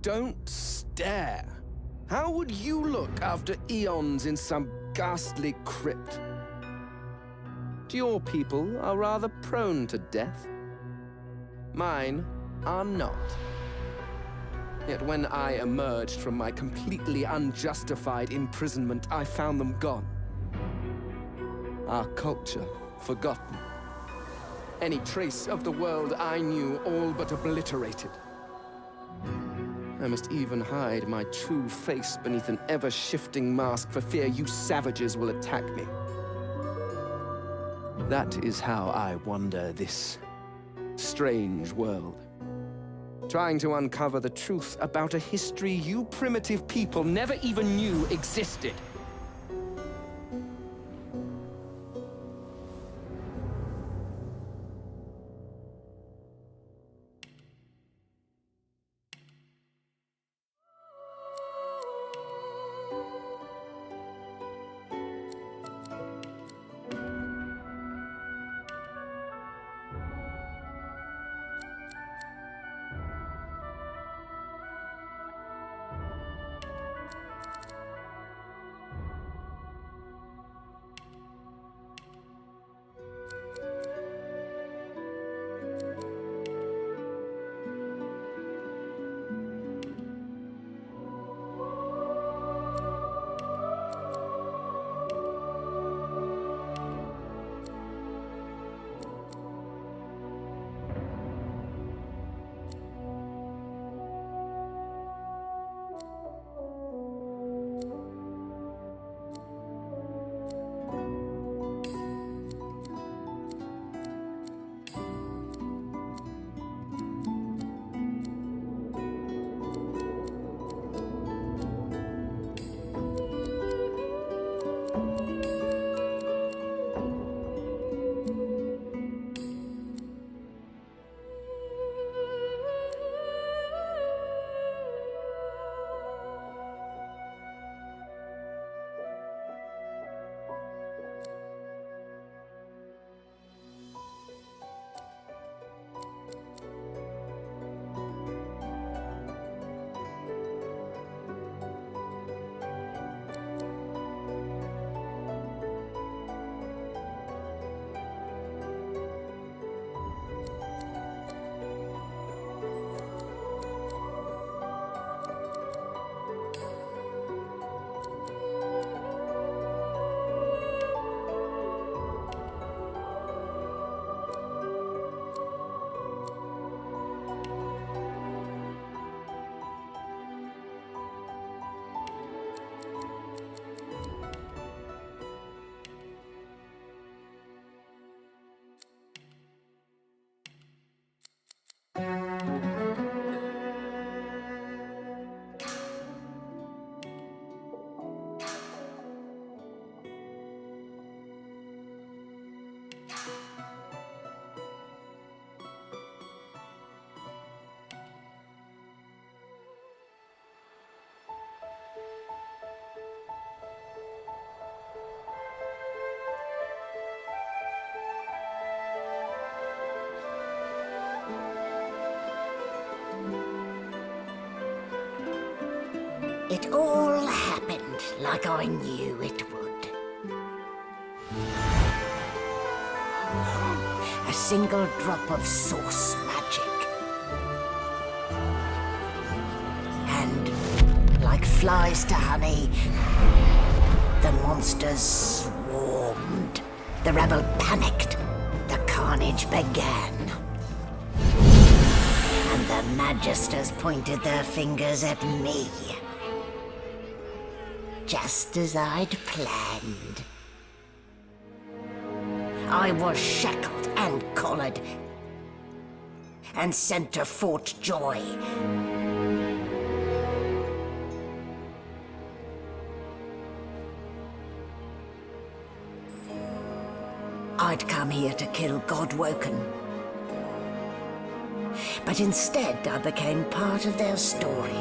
Don't stare. How would you look after eons in some ghastly crypt? Your people are rather prone to death. Mine are not. Yet when I emerged from my completely unjustified imprisonment, I found them gone. Our culture forgotten. Any trace of the world I knew all but obliterated. I must even hide my true face beneath an ever-shifting mask for fear you savages will attack me. That is how I wander this strange world. Trying to uncover the truth about a history you primitive people never even knew existed. It all happened like I knew it would. A single drop of source magic. And, like flies to honey, the monsters swarmed. The rebel panicked. The carnage began. And the magisters pointed their fingers at me. Just as I'd planned. I was shackled and collared and sent to Fort Joy. I'd come here to kill Godwoken. But instead I became part of their story.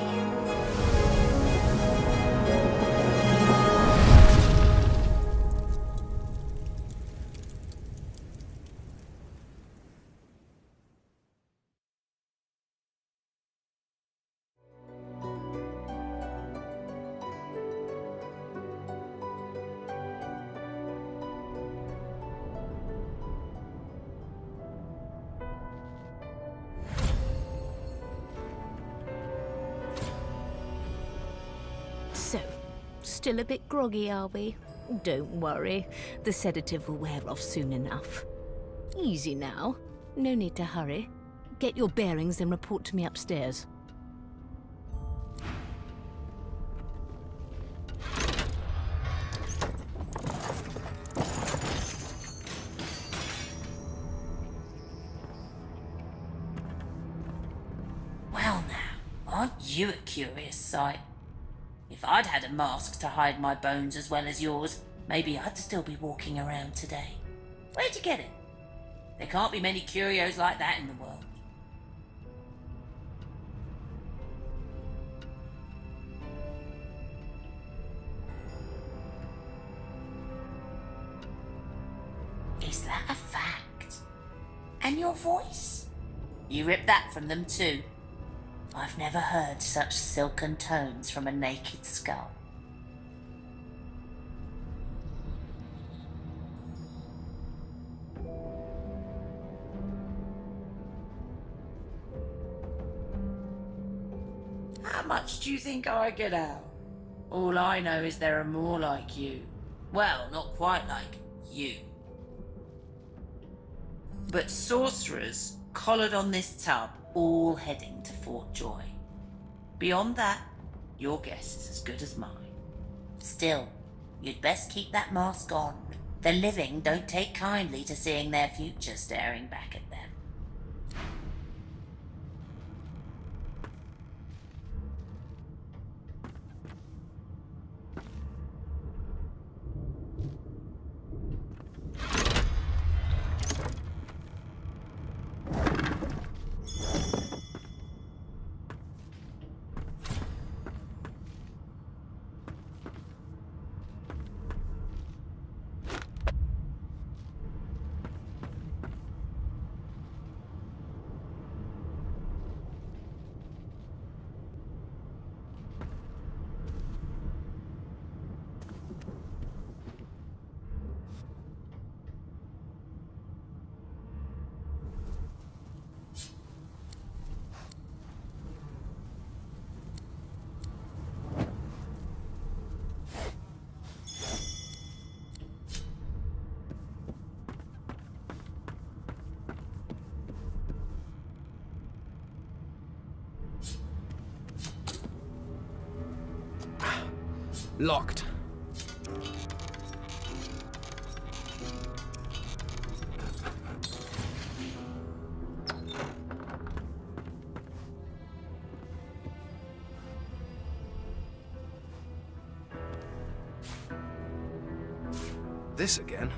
Still a bit groggy, are we? Don't worry. The sedative will wear off soon enough. Easy now. No need to hurry. Get your bearings and report to me upstairs. Well now, aren't you a curious sight? If I'd had a mask to hide my bones as well as yours, maybe I'd still be walking around today. Where'd you get it? There can't be many curios like that in the world. Is that a fact? And your voice? You ripped that from them too. I've never heard such silken tones from a naked skull. How much do you think I get out? All I know is there are more like you. Well, not quite like you. But sorcerers collared on this tub, all heading to Fort Joy. Beyond that, your guess is as good as mine. Still, you'd best keep that mask on. The living don't take kindly to seeing their future staring back at them. Locked. This again?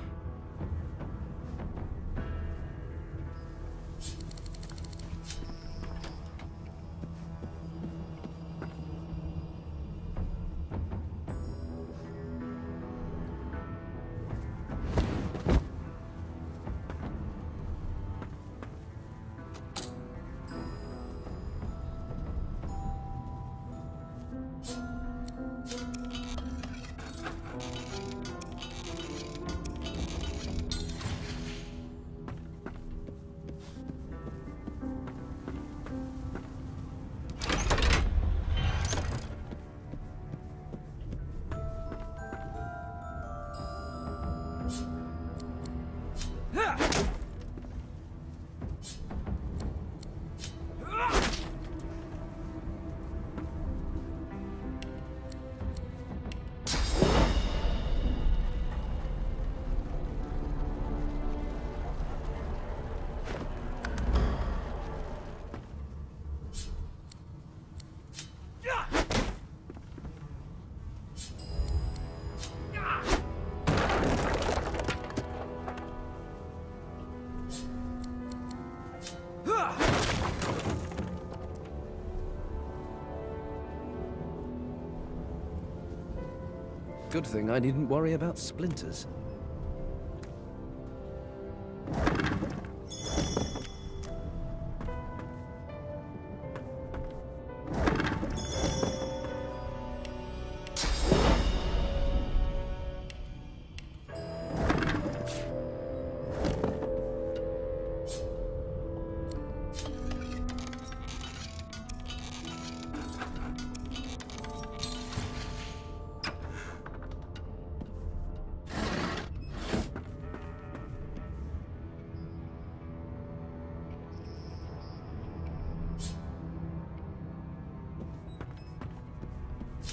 Good thing I needn't worry about splinters.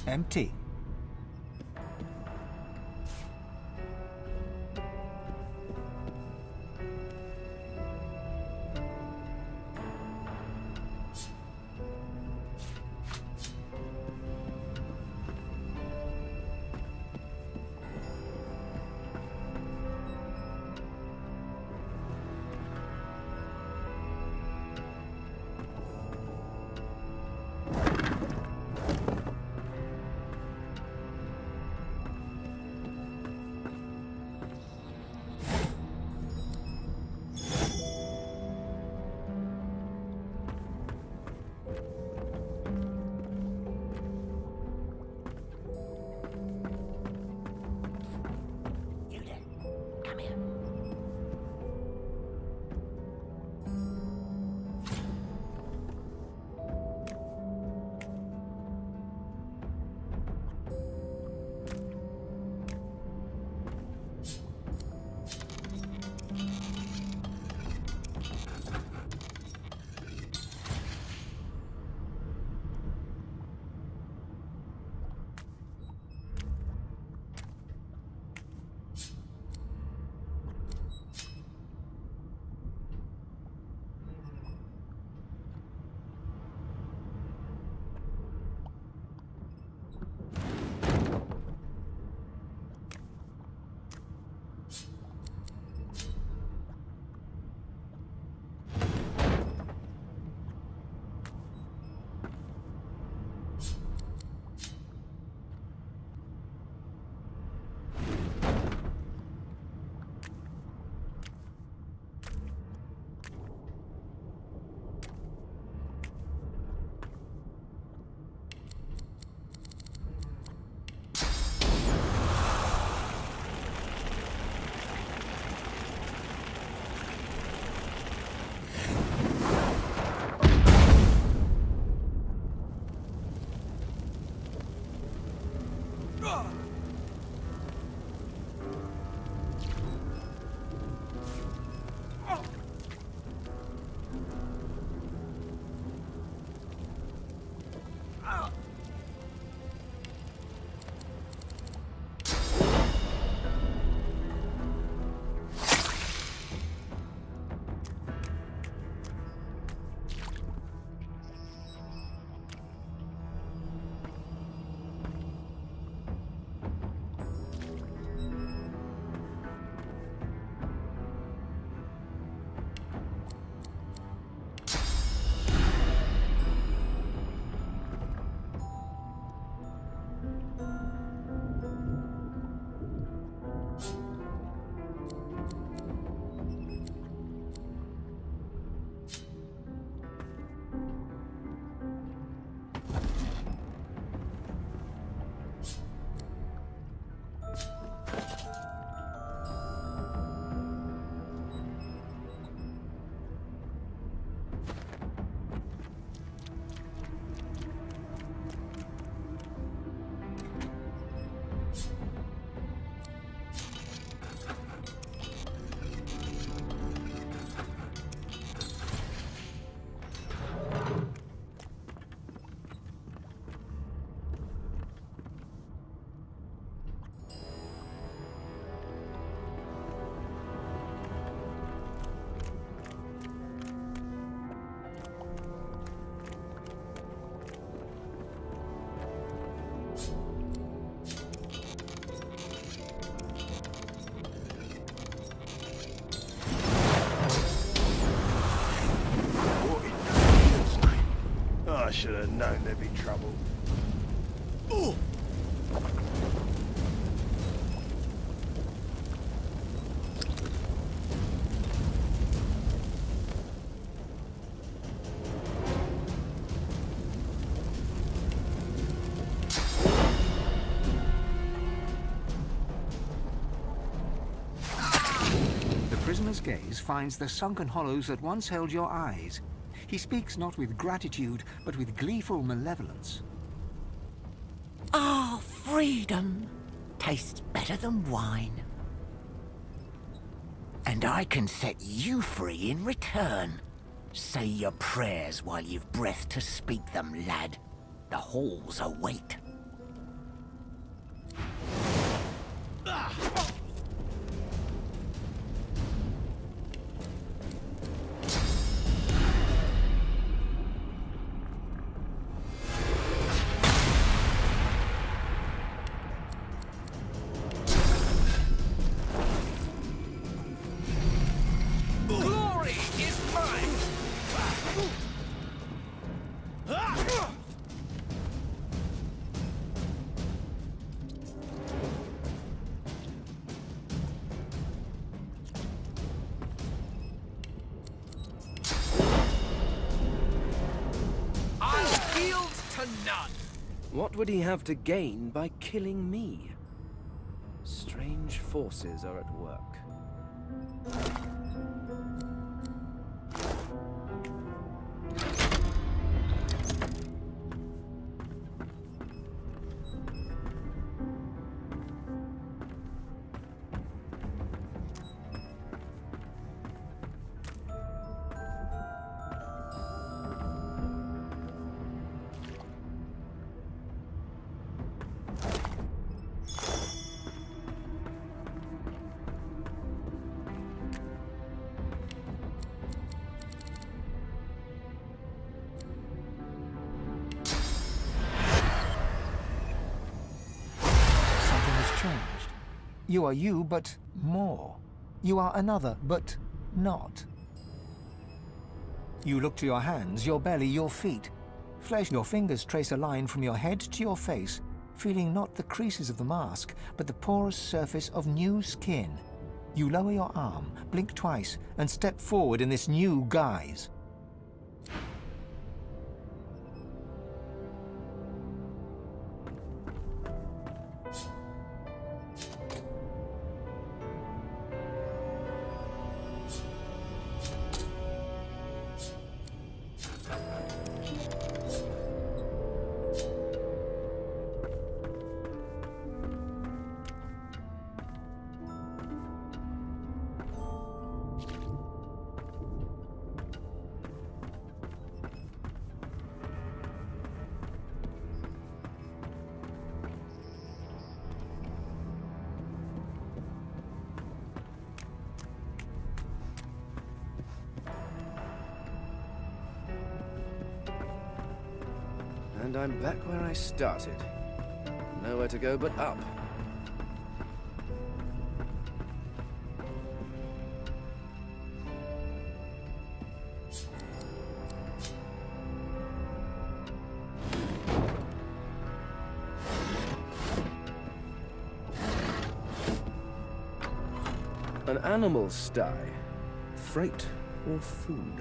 Empty. should have known there'd be trouble. Ooh. The prisoner's gaze finds the sunken hollows that once held your eyes. He speaks not with gratitude, but with gleeful malevolence. Ah, freedom tastes better than wine. And I can set you free in return. Say your prayers while you've breath to speak them, lad. The halls await. What would he have to gain by killing me? Strange forces are at work. You are you, but more. You are another, but not. You look to your hands, your belly, your feet. Flesh, your fingers trace a line from your head to your face, feeling not the creases of the mask, but the porous surface of new skin. You lower your arm, blink twice, and step forward in this new guise. And I'm back where I started. Nowhere to go but up. An animal sty. Freight or food?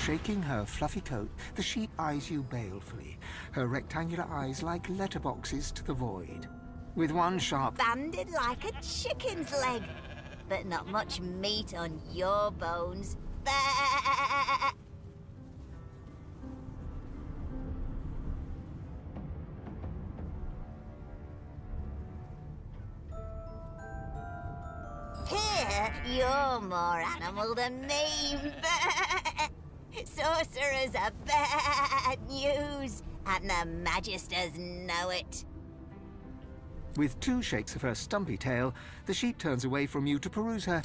Shaking her fluffy coat, the sheep eyes you balefully, her rectangular eyes like letterboxes to the void. With one sharp Banded like a chicken's leg, but not much meat on your bones. Here, you're more animal than me. Sorcerers are bad news, and the Magisters know it. With two shakes of her stumpy tail, the sheep turns away from you to peruse her.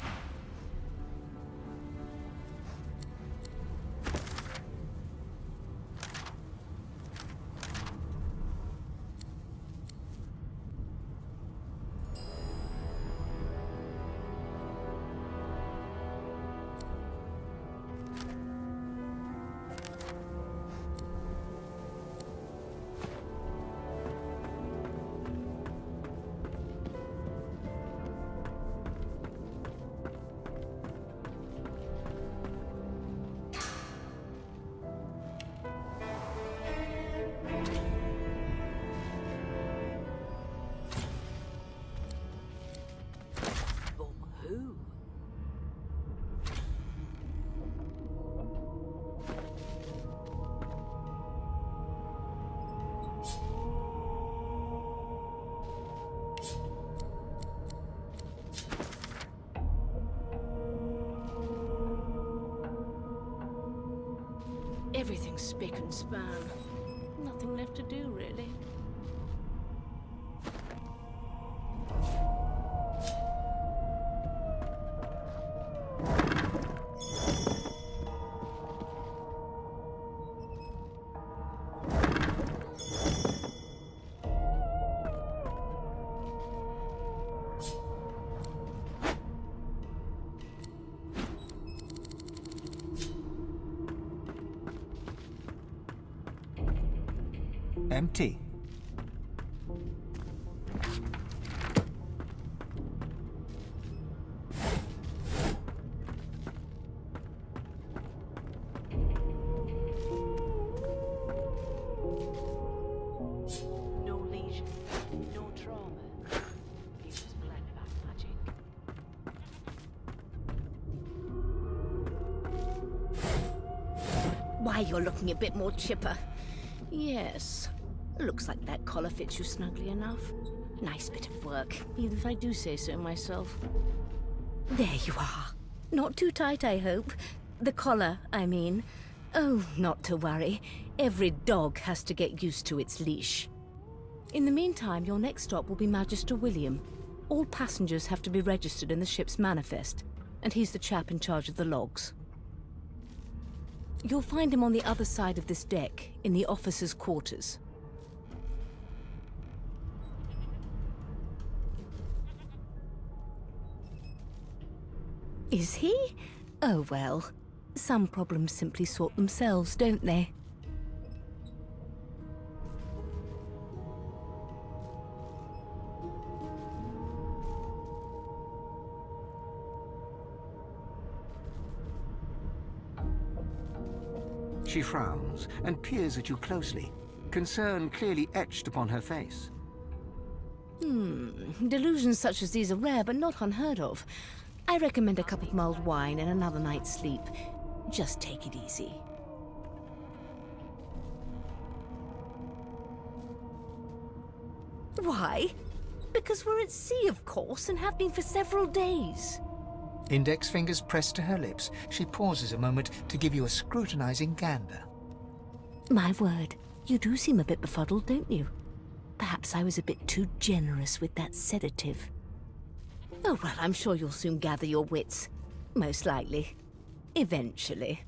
Everything's spick and span. Nothing left to do, really. Empty. No lesion, no trauma. He was bled about magic. Why, you're looking a bit more chipper. Yes. Looks like that collar fits you snugly enough. Nice bit of work, even if I do say so myself. There you are. Not too tight, I hope. The collar, I mean. Oh, not to worry. Every dog has to get used to its leash. In the meantime, your next stop will be Magister William. All passengers have to be registered in the ship's manifest, and he's the chap in charge of the logs. You'll find him on the other side of this deck, in the officers' quarters. Is he? Oh well. Some problems simply sort themselves, don't they? She frowns and peers at you closely, concern clearly etched upon her face. Delusions such as these are rare, but not unheard of. I recommend a cup of mulled wine and another night's sleep. Just take it easy. Why? Because we're at sea, of course, and have been for several days. Index fingers pressed to her lips, she pauses a moment to give you a scrutinizing gander. My word, you do seem a bit befuddled, don't you? Perhaps I was a bit too generous with that sedative. Oh, well, I'm sure you'll soon gather your wits. Most likely. Eventually.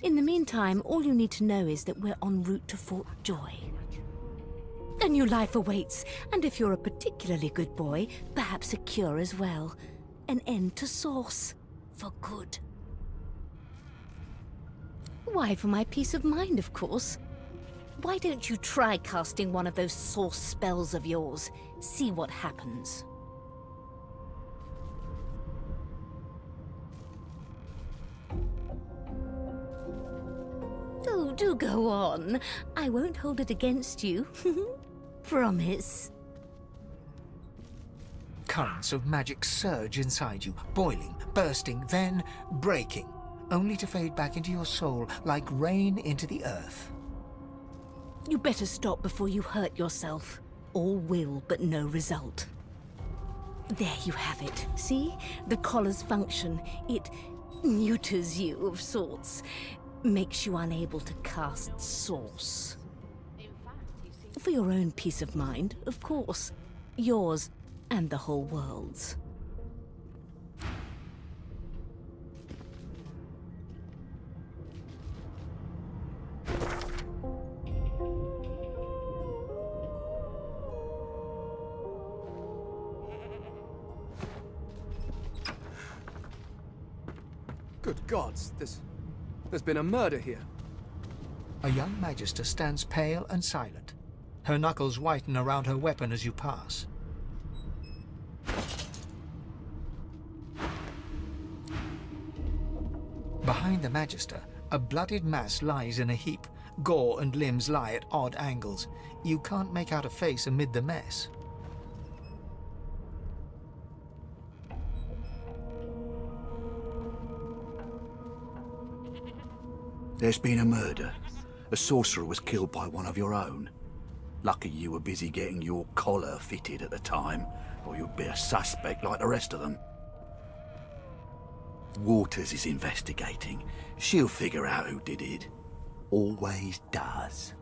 In the meantime, all you need to know is that we're en route to Fort Joy. A new life awaits, and if you're a particularly good boy, perhaps a cure as well. An end to Sauce. For good. Why, for my peace of mind, of course. Why don't you try casting one of those Sauce spells of yours? See what happens. do go on. I won't hold it against you. Promise. Currents of magic surge inside you, boiling, bursting, then breaking, only to fade back into your soul like rain into the earth. You better stop before you hurt yourself. All will, but no result. There you have it. See? The collar's function. It neuters you of sorts. Makes you unable to cast source. For your own peace of mind, of course. Yours and the whole world's. Good gods, there's been a murder here. A young magister stands pale and silent. Her knuckles whiten around her weapon as you pass. Behind the magister, a bloodied mass lies in a heap. Gore and limbs lie at odd angles. You can't make out a face amid the mess. There's been a murder. A sorcerer was killed by one of your own. Lucky you were busy getting your collar fitted at the time, or you'd be a suspect like the rest of them. Waters is investigating. She'll figure out who did it. Always does.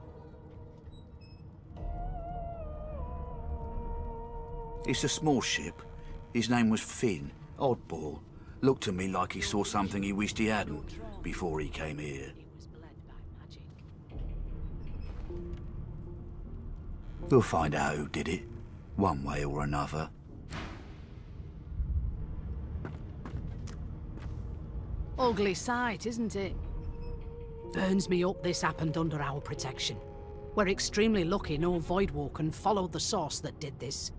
It's a small ship. His name was Finn. Oddball. Looked to me like he saw something he wished he hadn't before he came here. We'll find out who did it, one way or another. Ugly sight, isn't it? Burns me up this happened under our protection. We're extremely lucky no Voidwalker followed the source that did this.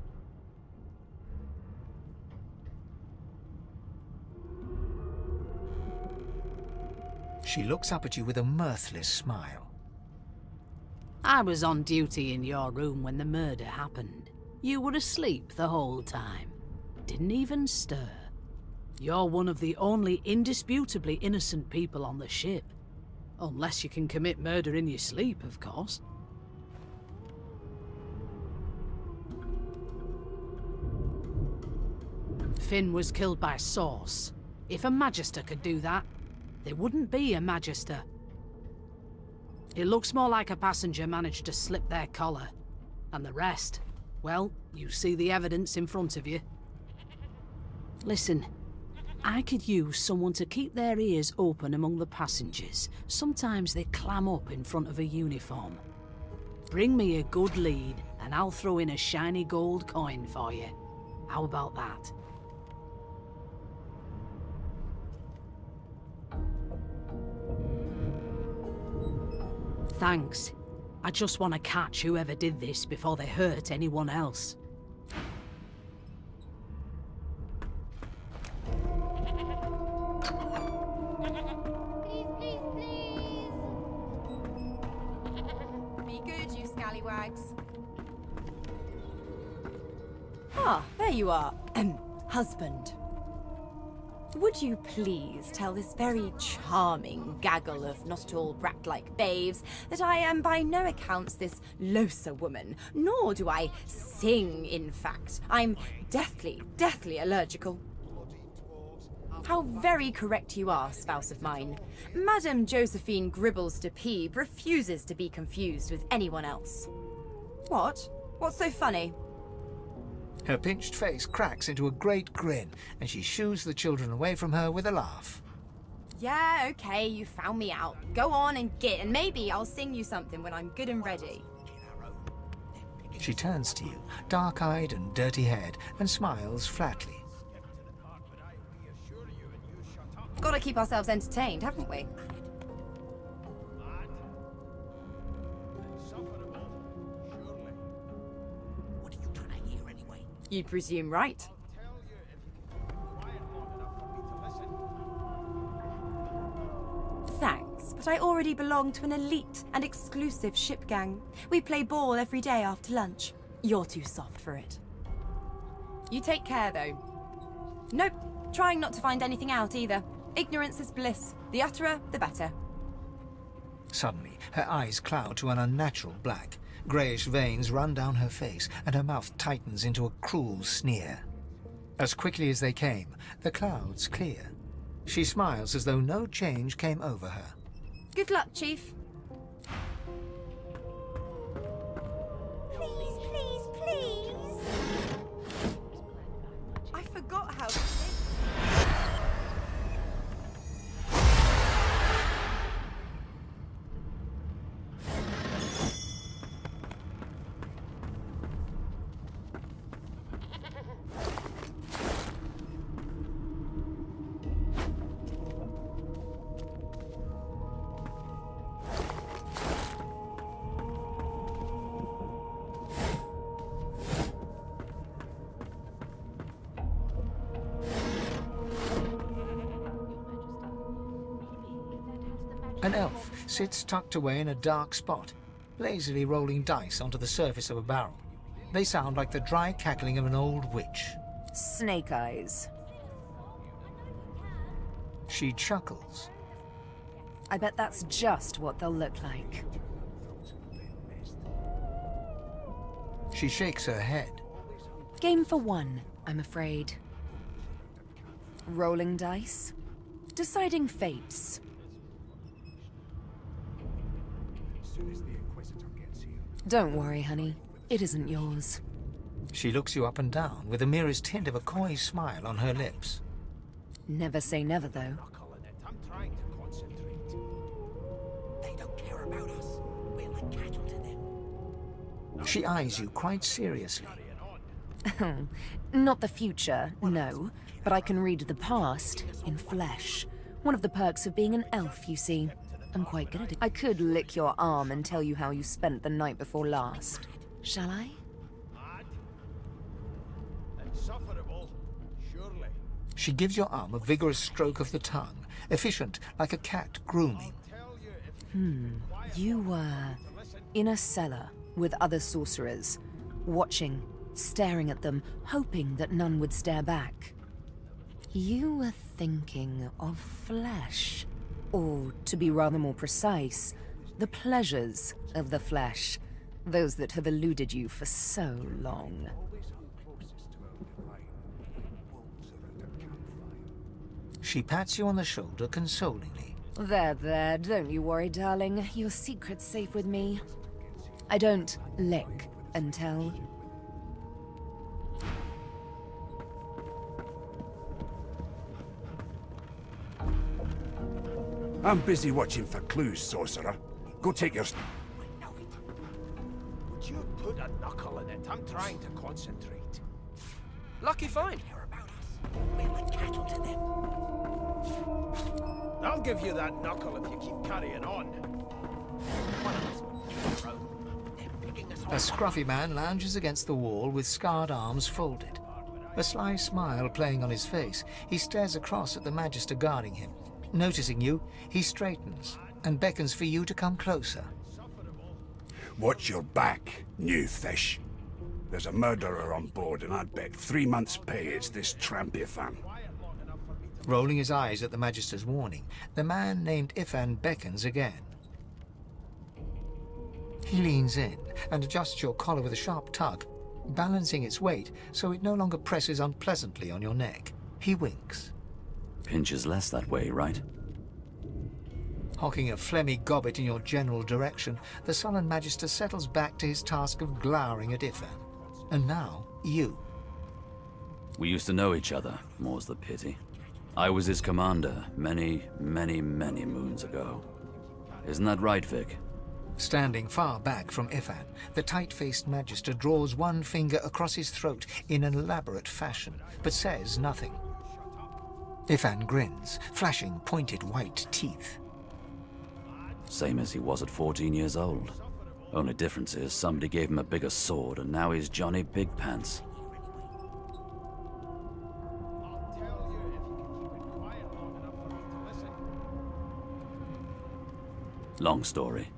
She looks up at you with a mirthless smile. I was on duty in your room when the murder happened. You were asleep the whole time. Didn't even stir. You're one of the only indisputably innocent people on the ship. Unless you can commit murder in your sleep, of course. Finn was killed by Source. If a Magister could do that, there wouldn't be a Magister. It looks more like a passenger managed to slip their collar. And the rest, well, you see the evidence in front of you. Listen, I could use someone to keep their ears open among the passengers. Sometimes they clam up in front of a uniform. Bring me a good lead, and I'll throw in a shiny gold coin for you. How about that? Thanks. I just want to catch whoever did this before they hurt anyone else. Be good, you scallywags. Ah, there you are. Husband. Would you please tell this very charming gaggle of not-at-all brat-like babes that I am by no accounts this Losa woman, nor do I sing, in fact. I'm deathly allergical. How very correct you are, spouse of mine. Madame Josephine Gribbles de Peeb refuses to be confused with anyone else. What? What's so funny? Her pinched face cracks into a great grin, and she shoos the children away from her with a laugh. Yeah, okay, you found me out. Go on and git, and maybe I'll sing you something when I'm good and ready. She turns to you, dark-eyed and dirty-haired, and smiles flatly. Gotta keep ourselves entertained, haven't we? You'd presume right. Thanks, but I already belong to an elite and exclusive ship gang. We play ball every day after lunch. You're too soft for it. You take care, though. Nope, trying not to find anything out either. Ignorance is bliss. The utterer, the better. Suddenly, her eyes cloud to an unnatural black. Greyish veins run down her face, and her mouth tightens into a cruel sneer. As quickly as they came, the clouds clear. She smiles as though no change came over her. Good luck, Chief. Please, please, please. I forgot how to An elf sits tucked away in a dark spot, lazily rolling dice onto the surface of a barrel. They sound like the dry cackling of an old witch. Snake eyes. She chuckles. I bet that's just what they'll look like. She shakes her head. Game for one, I'm afraid. Rolling dice. Deciding fates. Don't worry, honey. It isn't yours. She looks you up and down with the merest hint of a coy smile on her lips. Never say never, though. I'm trying to concentrate. They don't care about us. We're like cattle to them. She eyes you quite seriously. Not the future, no. But I can read the past in flesh. One of the perks of being an elf, you see. I'm quite good at it. I could lick your arm and tell you how you spent the night before last. Shall I? Mad? Insufferable, surely. She gives your arm a vigorous stroke of the tongue, efficient like a cat grooming. You were in a cellar with other sorcerers, watching, staring at them, hoping that none would stare back. You were thinking of flesh. Or, to be rather more precise, the pleasures of the flesh. Those that have eluded you for so long. She pats you on the shoulder consolingly. There, don't you worry, darling. Your secret's safe with me. I don't lick and tell. I'm busy watching for clues, sorcerer. Go take your... I know it. Would you put a knuckle in it? I'm trying to concentrate. Lucky find. Care about us. We're like cattle to them. I'll give you that knuckle if you keep carrying on. One of us would get around. They're picking us A scruffy man lounges against the wall with scarred arms folded. A sly smile playing on his face, he stares across at the Magister guarding him. Noticing you, he straightens and beckons for you to come closer. Watch your back, new fish. There's a murderer on board, and I'd bet 3 months' pay it's this trampy fan. Rolling his eyes at the Magister's warning, the man named Ifan beckons again. He leans in and adjusts your collar with a sharp tug, balancing its weight so it no longer presses unpleasantly on your neck. He winks. Pinches less that way, right? Hocking a phlegmy gobbet in your general direction, the sullen Magister settles back to his task of glowering at Ifan. And now, you. We used to know each other, more's the pity. I was his commander many, many, many moons ago. Isn't that right, Vic? Standing far back from Ifan, the tight-faced Magister draws one finger across his throat in an elaborate fashion, but says nothing. Ifan grins, flashing pointed white teeth. Same as he was at 14 years old. Only difference is somebody gave him a bigger sword and now he's Johnny Big Pants. Long story.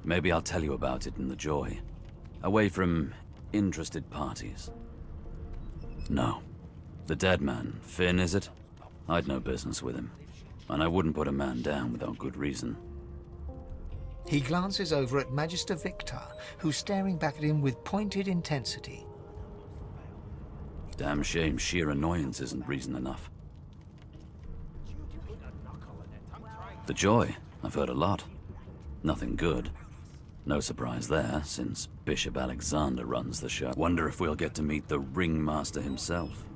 Maybe I'll tell you about it in the Joy. Away from interested parties. No. The dead man, Finn, is it? I'd no business with him. And I wouldn't put a man down without good reason. He glances over at Magister Victor, who's staring back at him with pointed intensity. Damn shame sheer annoyance isn't reason enough. The Joy, I've heard a lot. Nothing good. No surprise there, since Bishop Alexander runs the show. Wonder if we'll get to meet the ringmaster himself.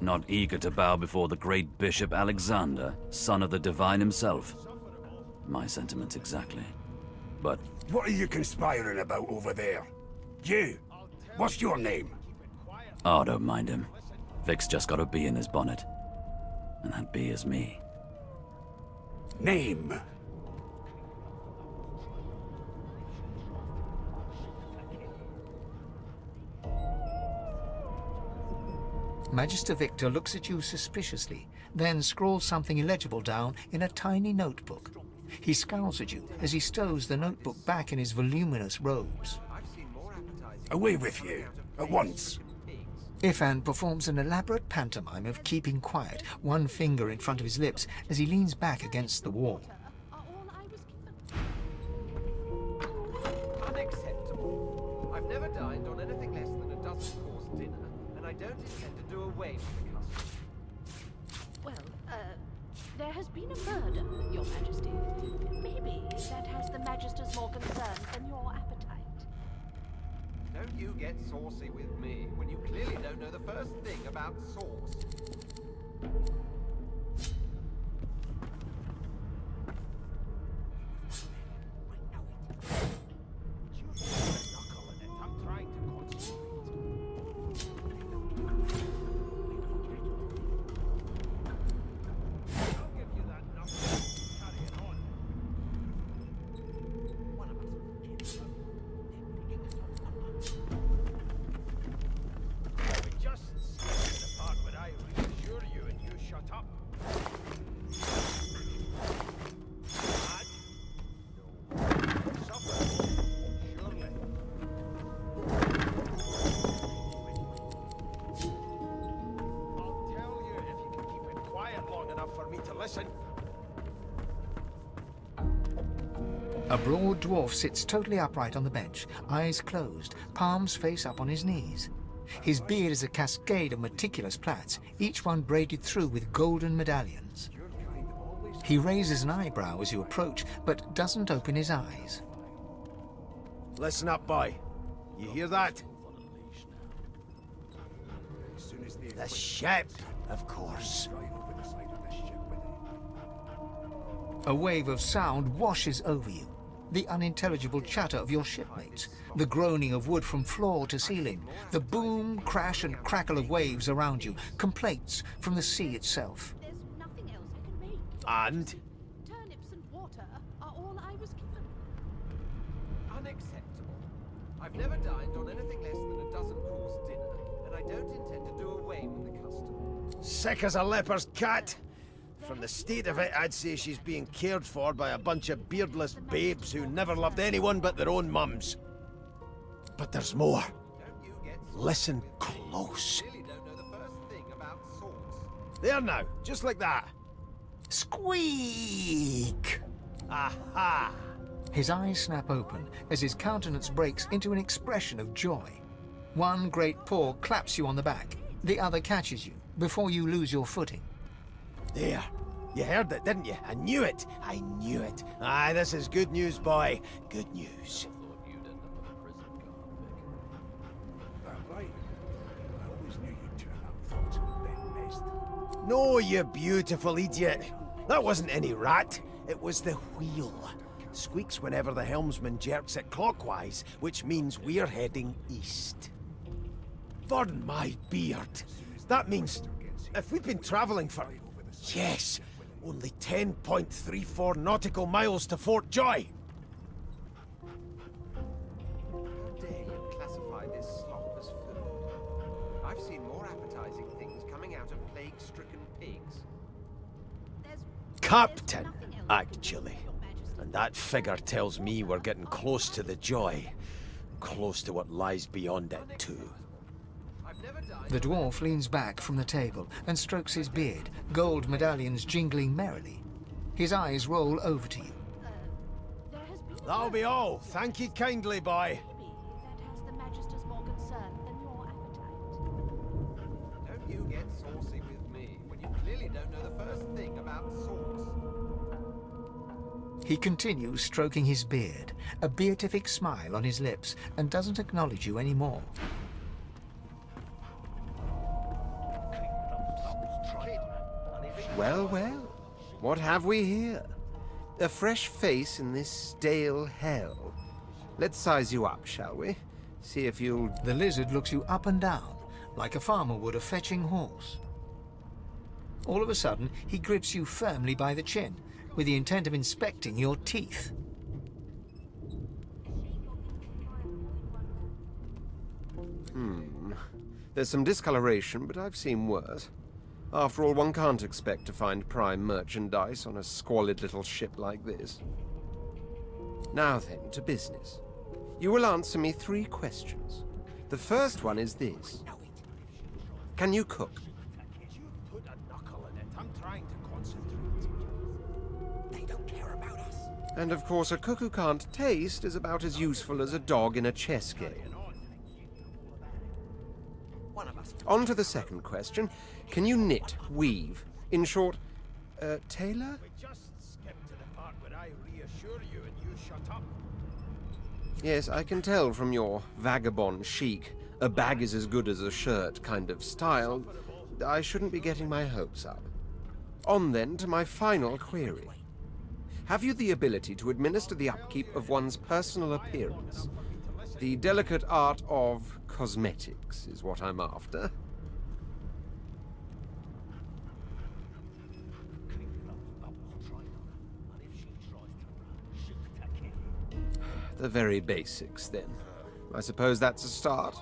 Not eager to bow before the great Bishop Alexander, son of the Divine himself. My sentiments exactly. But... What are you conspiring about over there? You! What's your name? Oh, don't mind him. Vic's just got a bee in his bonnet. And that bee is me. Name? Magister Victor looks at you suspiciously, then scrawls something illegible down in a tiny notebook. He scowls at you as he stows the notebook back in his voluminous robes. Away with you, at once. Ifan performs an elaborate pantomime of keeping quiet, one finger in front of his lips as he leans back against the wall. Unacceptable. I've never dined on anything less than a dozen-course dinner, and I don't intend to do away with the custom. Well, there has been a murder, Your Majesty. Maybe that has the Magisters more concerned than your appetite. Don't you get saucy with me when you clearly don't know the first thing about sauce. I'm trying to concentrate. I'll give you that knuckle. Carry it on. One of us. We just skipped the part where I reassure you and you shut up. Mad? No. Suffer? Surely. I'll tell you if you can keep it quiet long enough for me to listen. A broad dwarf sits totally upright on the bench, eyes closed, palms face up on his knees. His beard is a cascade of meticulous plaits, each one braided through with golden medallions. He raises an eyebrow as you approach, but doesn't open his eyes. Listen up, boy. You hear that? The ship, of course. A wave of sound washes over you. The unintelligible chatter of your shipmates, the groaning of wood from floor to ceiling, the boom, crash and crackle of waves around you, complaints from the sea itself. There's nothing else I can make. And? Turnips and water are all I was given. Unacceptable. I've never dined on anything less than a dozen-course dinner, and I don't intend to do away with the custom. Sick as a leper's cat. From the state of it, I'd say she's being cared for by a bunch of beardless babes who never loved anyone but their own mums. But there's more. Listen close. There now, just like that. Squeak! Aha! His eyes snap open as his countenance breaks into an expression of joy. One great paw claps you on the back, the other catches you before you lose your footing. There. You heard it, didn't you? I knew it. I knew it. Aye, this is good news, boy. Good news. No, you beautiful idiot. That wasn't any rat. It was the wheel. Squeaks whenever the helmsman jerks it clockwise, which means we're heading east. Burn my beard. That means if we've been traveling for... Yes, only 10.34 nautical miles to Fort Joy. captain, actually. And that figure tells me we're getting close to the joy. Close to what lies beyond it, too. The dwarf leans back from the table and strokes his beard, gold medallions jingling merrily. His eyes roll over to you. That'll be all. Thank you kindly, boy. Don't you get saucy with me when you clearly don't know the first thing about sauce. He continues stroking his beard, a beatific smile on his lips, and doesn't acknowledge you anymore. Well, well. What have we here? A fresh face in this stale hell. Let's size you up, shall we? See if you'll... The lizard looks you up and down, like a farmer would a fetching horse. All of a sudden, he grips you firmly by the chin, with the intent of inspecting your teeth. There's some discoloration, but I've seen worse. After all, one can't expect to find prime merchandise on a squalid little ship like this. Now then, to business. You will answer me 3 questions. The first one is this. Can you cook? Put a knuckle in it. I'm trying to concentrate. They don't care about us. And of course, a cook who can't taste is about as useful as a dog in a chess game. On to the second question. Can you knit, weave? In short, tailor? We just skipped to the part where I reassure you and you shut up. Yes, I can tell from your vagabond chic, a bag is as good as a shirt kind of style. I shouldn't be getting my hopes up. On then to my final query. Have you the ability to administer the upkeep of one's personal appearance? The delicate art of cosmetics is what I'm after. The very basics, then. I suppose that's a start.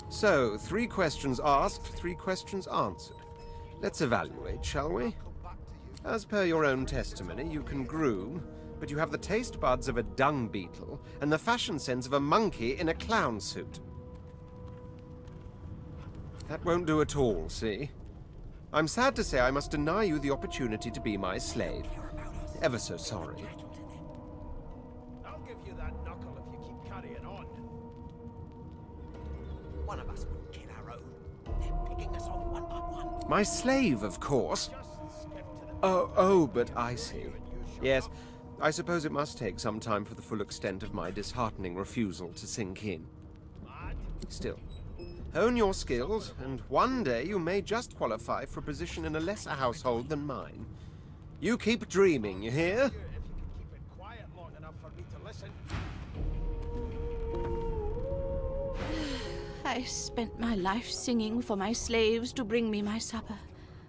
So, 3 questions asked, 3 questions answered. Let's evaluate, shall we? As per your own testimony, you can groom, but you have the taste buds of a dung beetle and the fashion sense of a monkey in a clown suit. That won't do at all, see? I'm sad to say I must deny you the opportunity to be my slave. Ever so sorry. I'll give you that knuckle if you keep carrying on. One of us would kill our own. They're picking us off one by one. My slave, of course. Oh, but I see. Yes, I suppose it must take some time for the full extent of my disheartening refusal to sink in. Still, hone your skills, and one day you may just qualify for a position in a lesser household than mine. You keep dreaming, you hear? If you can keep it quiet long enough for me to listen. I spent my life singing for my slaves to bring me my supper.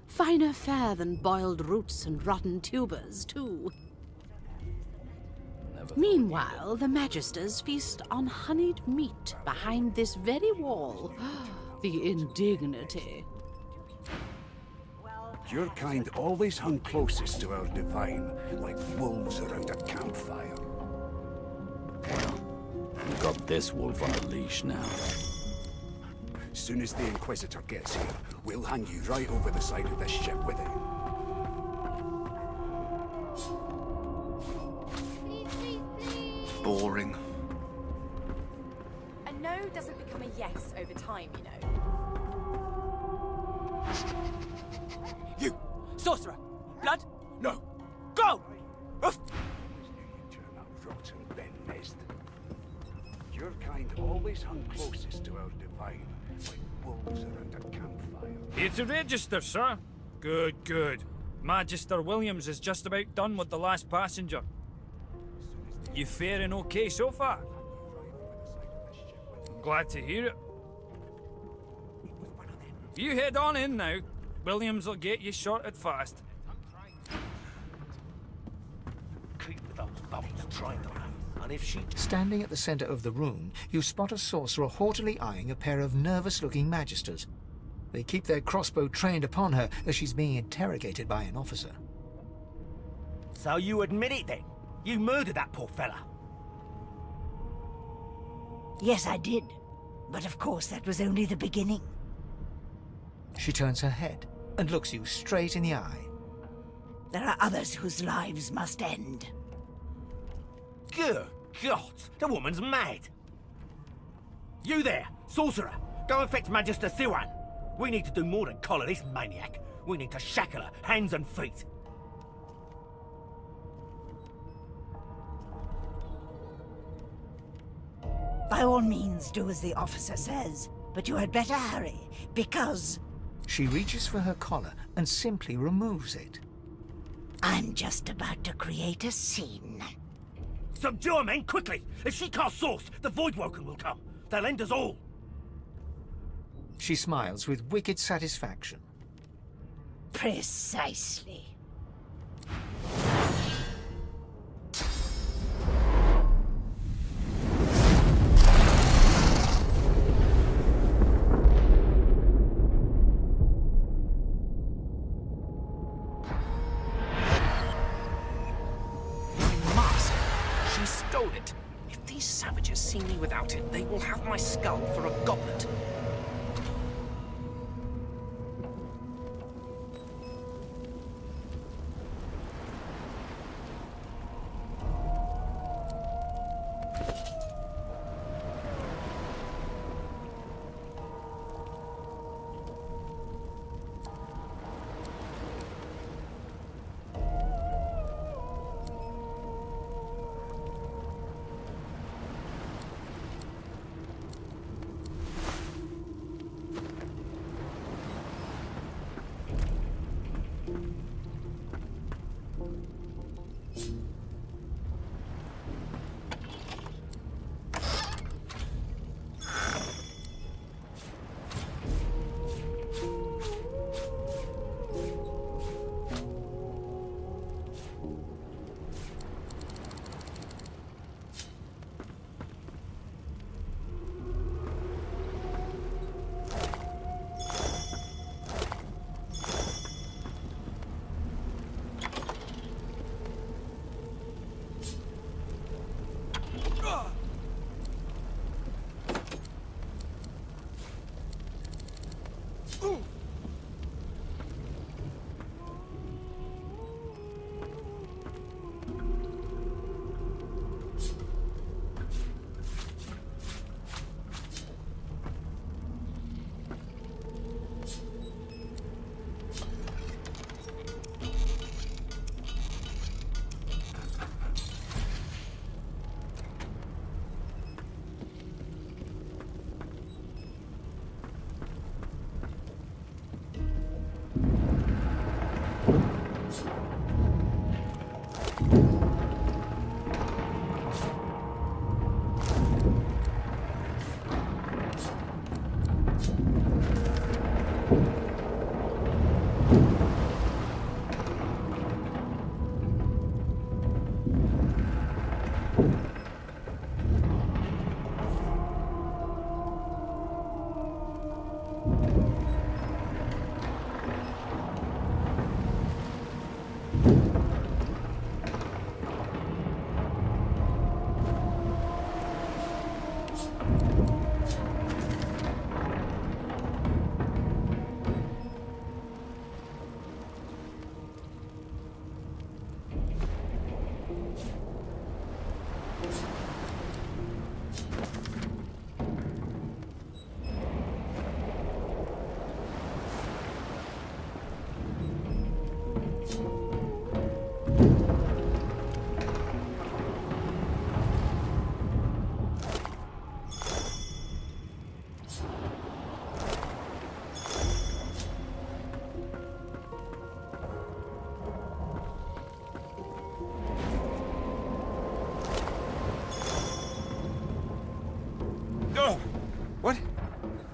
Finer fare than boiled roots and rotten tubers, too. Meanwhile, the Magisters feast on honeyed meat behind this very wall. The indignity. Your kind always hung closest to our divine, like wolves around a campfire. We've got this wolf on a leash now. Soon as the Inquisitor gets here, we'll hang you right over the side of this ship with it. Boring. A no doesn't become a yes over time, you know. You! Sorcerer! Blood? No! Go! Oof. Rotten Ben-Nest. Your kind always hung closest to our divine, like wolves around a campfire. Here to register, sir. Good, good. Magister Williams is just about done with the last passenger. You faring okay so far? I'm glad to hear it. You head on in now. Williams will get you sorted fast. Keep those bubbles trying to run. And if she... Standing at the center of the room, you spot a sorcerer haughtily eyeing a pair of nervous-looking magisters. They keep their crossbow trained upon her as she's being interrogated by an officer. So you admit it then? You murdered that poor fella? Yes, I did. But of course, that was only the beginning. She turns her head and looks you straight in the eye. There are others whose lives must end. Good God, the woman's mad. You there, sorcerer, go and fetch Magister Siwan. We need to do more than collar this maniac. We need to shackle her, hands and feet. By all means, do as the officer says. But you had better hurry, because... She reaches for her collar and simply removes it. I'm just about to create a scene. Subdue her, men, quickly! If she casts source, the Voidwoken will come. They'll end us all. She smiles with wicked satisfaction. Precisely. If these savages see me without it, they will have my skull for a goblet.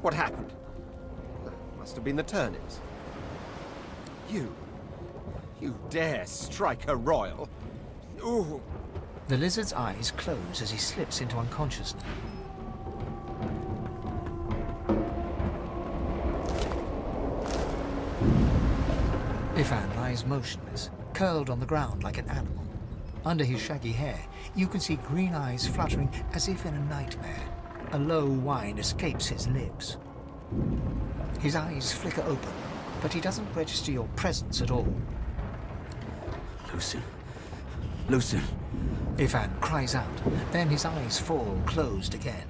What happened? Must have been the turnips. You dare strike a royal? Ooh. The lizard's eyes close as he slips into unconsciousness. Ifan lies motionless, curled on the ground like an animal. Under his shaggy hair, you can see green eyes fluttering as if in a nightmare. A low whine escapes his lips. His eyes flicker open, but he doesn't register your presence at all. Lucien. Lucien. Ifan cries out, then his eyes fall closed again.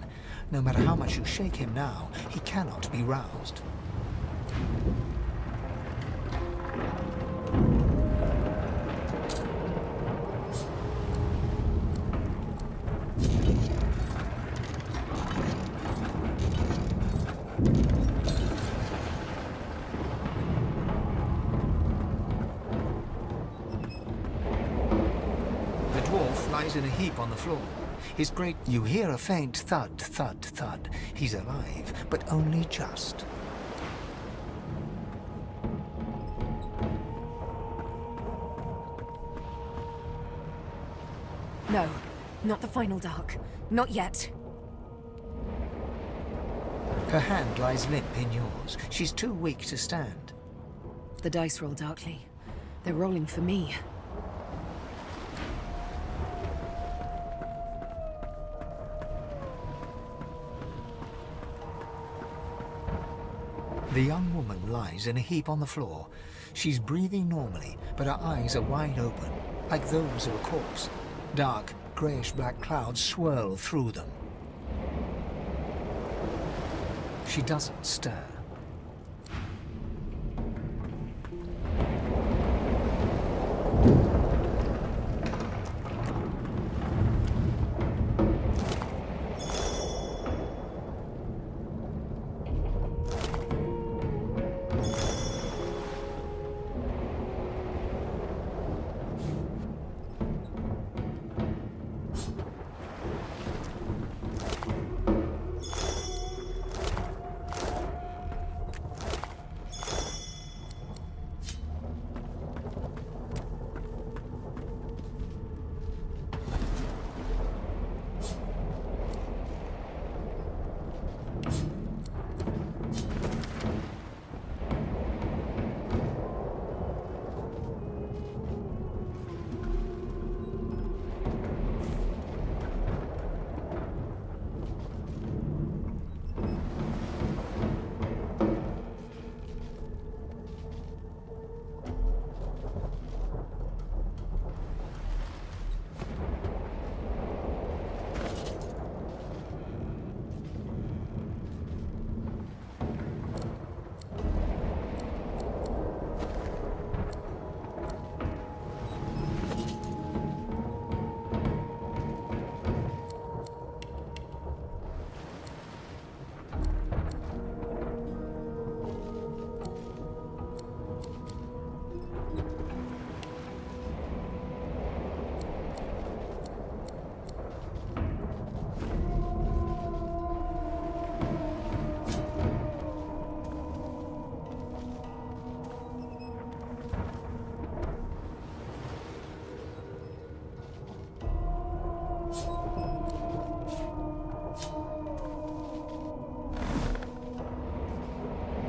No matter how much you shake him now, he cannot be roused. In a heap on the floor. His great... You hear a faint thud, thud, thud. He's alive, but only just. No, not the final dark. Not yet. Her hand lies limp in yours. She's too weak to stand. The dice roll darkly. They're rolling for me. The young woman lies in a heap on the floor. She's breathing normally, but her eyes are wide open, like those of a corpse. Dark, greyish-black clouds swirl through them. She doesn't stir.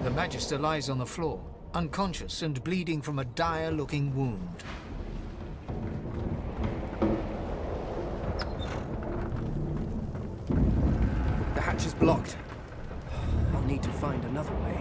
The Magister lies on the floor, unconscious and bleeding from a dire-looking wound. The hatch is blocked. I'll need to find another way.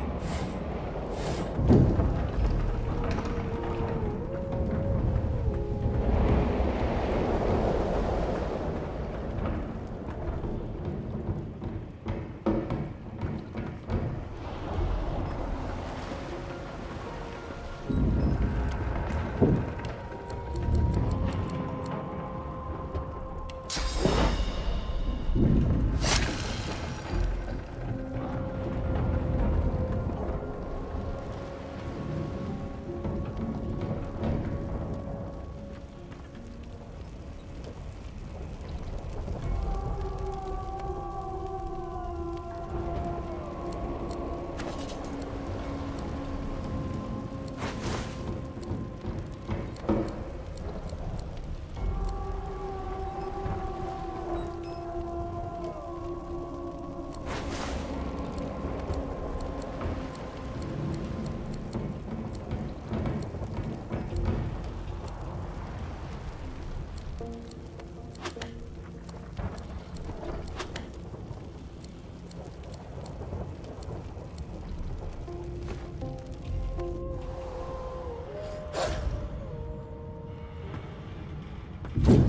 The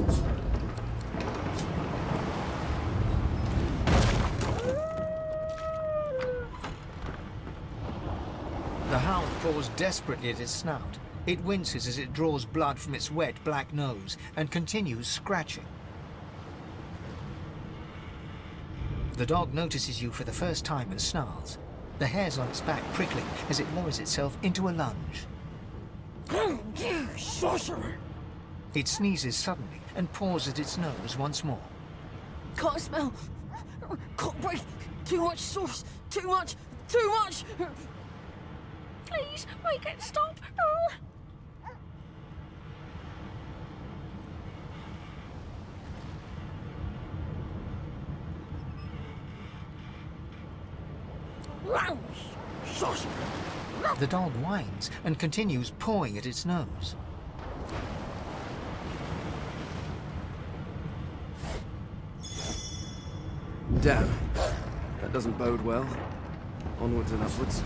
hound claws desperately at its snout. It winces as it draws blood from its wet black nose and continues scratching. The dog notices you for the first time and snarls, the hairs on its back prickling as it lowers itself into a lunge. You sorcerer! It sneezes suddenly and paws at its nose once more. Can't smell. Can't breathe. Too much sauce. Too much. Too much. Please, make it stop. The dog whines and continues pawing at its nose. Damn. That doesn't bode well. Onwards and upwards.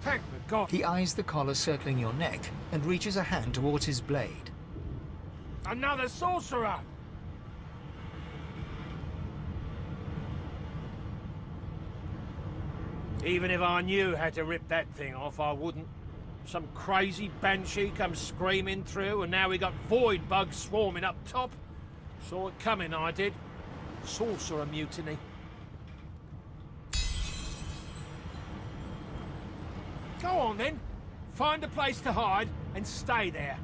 Thank the God. He eyes the collar circling your neck and reaches a hand towards his blade. Another sorcerer! Even if I knew how to rip that thing off, I wouldn't. Some crazy banshee comes screaming through, and now we got void bugs swarming up top. Saw it coming, I did. Sorcerer mutiny. Go on then. Find a place to hide and stay there.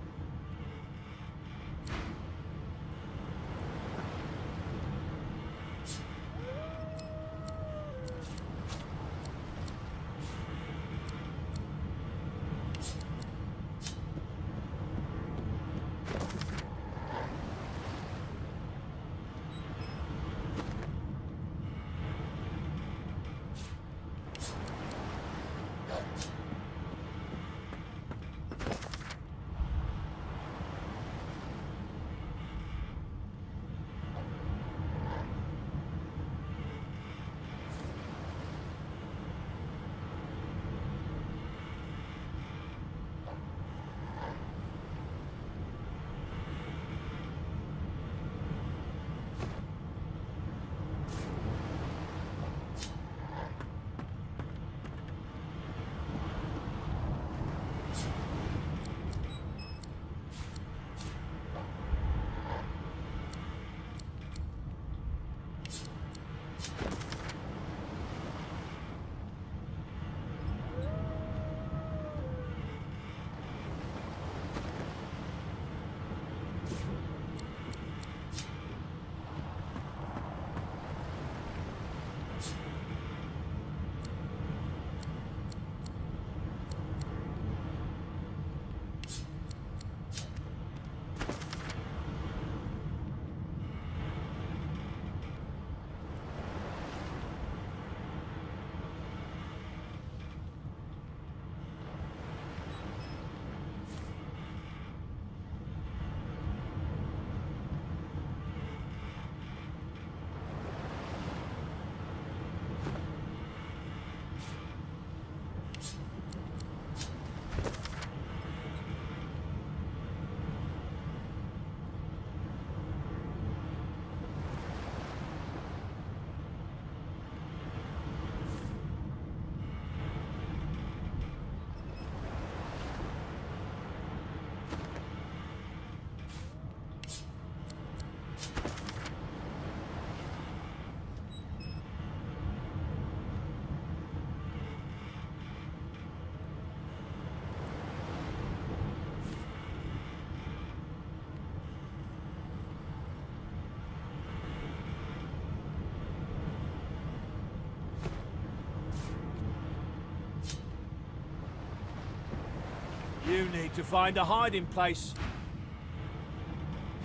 You need to find a hiding place.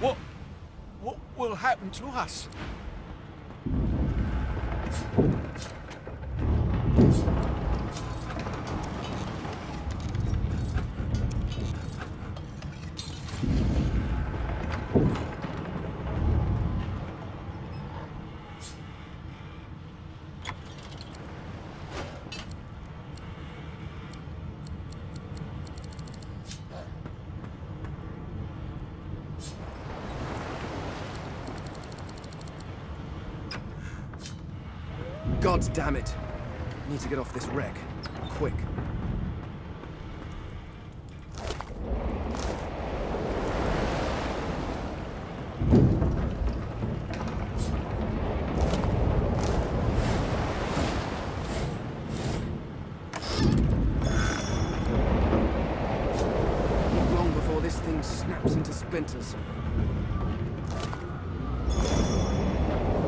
What will happen to us? God damn it! Need to get off this wreck. Quick. Not long before this thing snaps into splinters.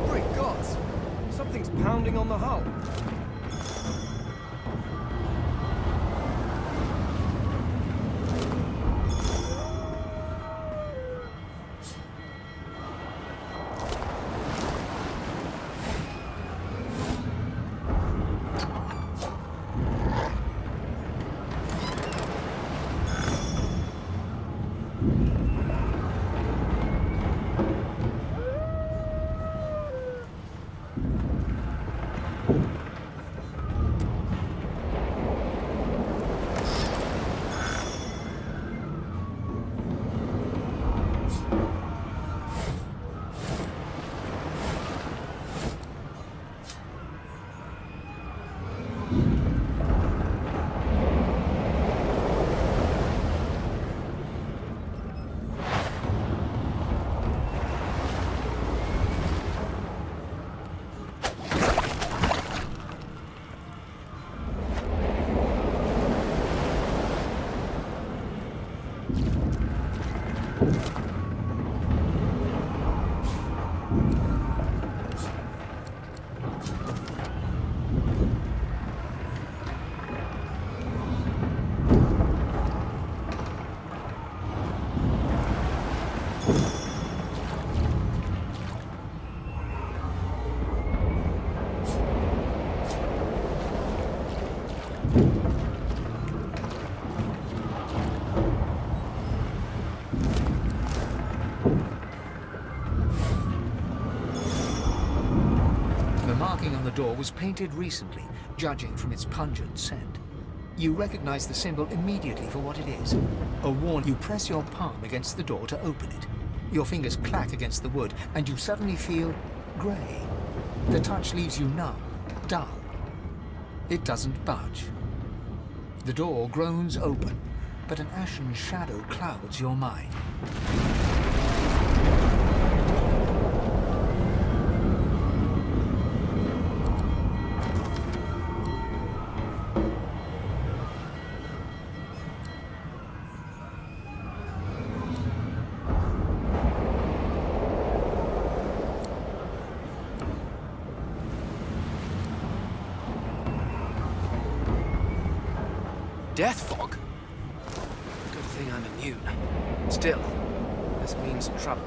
Great gods! Something's pounding on the hull. The door was painted recently, judging from its pungent scent. You recognize the symbol immediately for what it is. A warning. You press your palm against the door to open it. Your fingers clack against the wood, and you suddenly feel grey. The touch leaves you numb, dull. It doesn't budge. The door groans open, but an ashen shadow clouds your mind. Death fog? Good thing I'm immune. Still, this means trouble.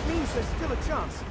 means there's still a chance.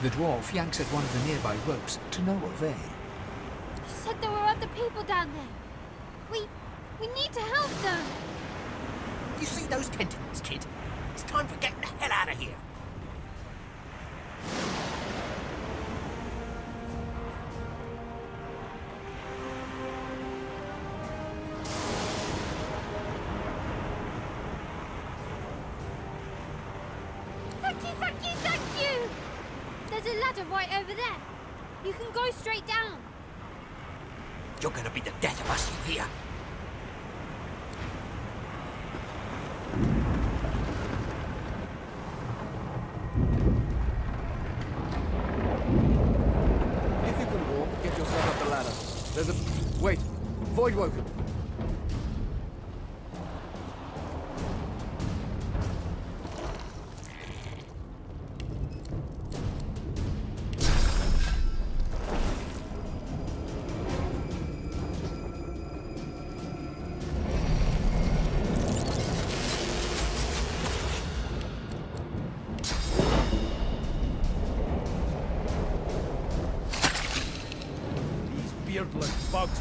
The dwarf yanks at one of the nearby ropes to no avail. You said there were other people down there. We need to help them. You see those tentacles, kid? It's time for getting the hell out of here. Thank you! There's a ladder right over there. You can go straight down. You're gonna be the death of us, you hear? If you can walk, get yourself up the ladder. There's a... Wait. Void woken.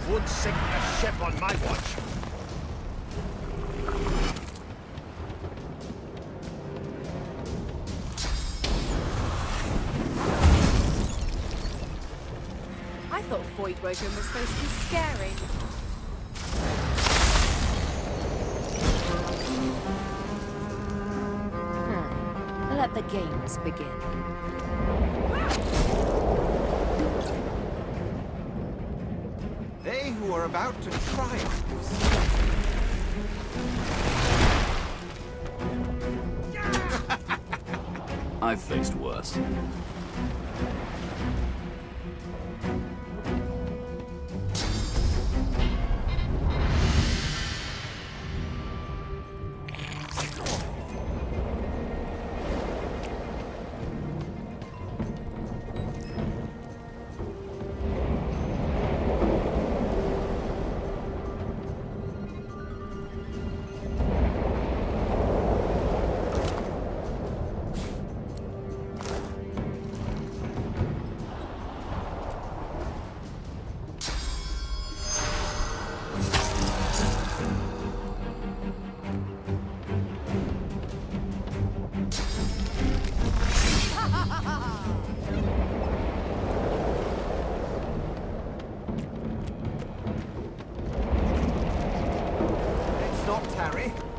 Won't sink a ship on my watch. I thought Voidwoken was supposed to be scary. Let the games begin. They who are about to triumph. I've faced worse.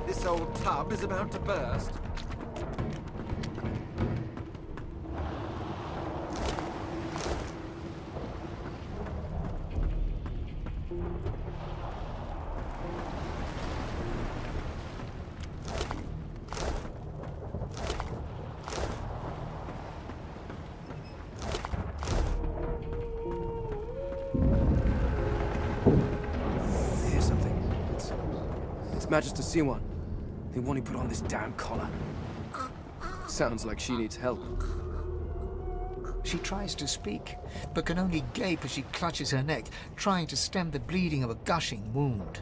This old tub is about to burst. Here's something. It's Magister Siwan. The one who put on this damn collar. Sounds like she needs help. She tries to speak, but can only gape as she clutches her neck, trying to stem the bleeding of a gushing wound.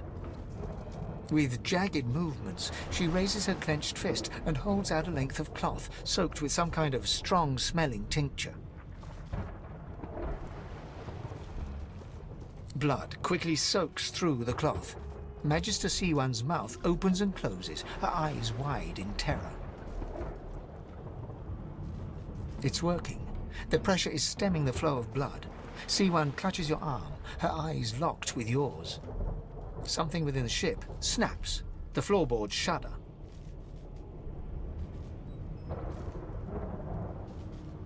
With jagged movements, she raises her clenched fist and holds out a length of cloth, soaked with some kind of strong-smelling tincture. Blood quickly soaks through the cloth. Magister Siwan's mouth opens and closes, her eyes wide in terror. It's working. The pressure is stemming the flow of blood. Siwan clutches your arm, her eyes locked with yours. Something within the ship snaps. The floorboards shudder.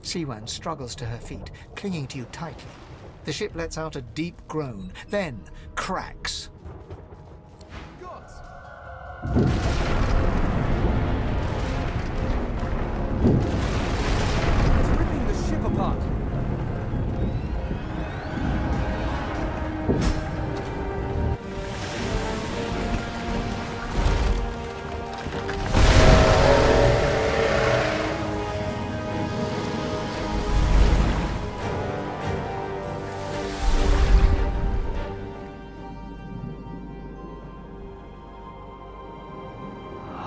Siwan struggles to her feet, clinging to you tightly. The ship lets out a deep groan, then cracks. It's ripping the ship apart.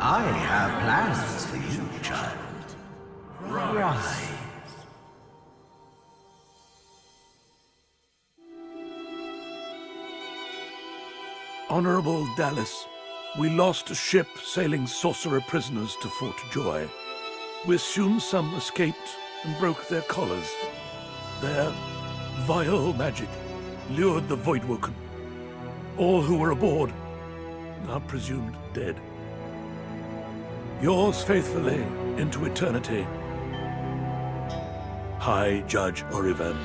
I have plans for you, child. Rise. Honorable Dallas, we lost a ship sailing sorcerer prisoners to Fort Joy. We assume some escaped and broke their collars. Their vile magic lured the Voidwoken. All who were aboard are presumed dead. Yours faithfully into eternity, High Judge Oriven.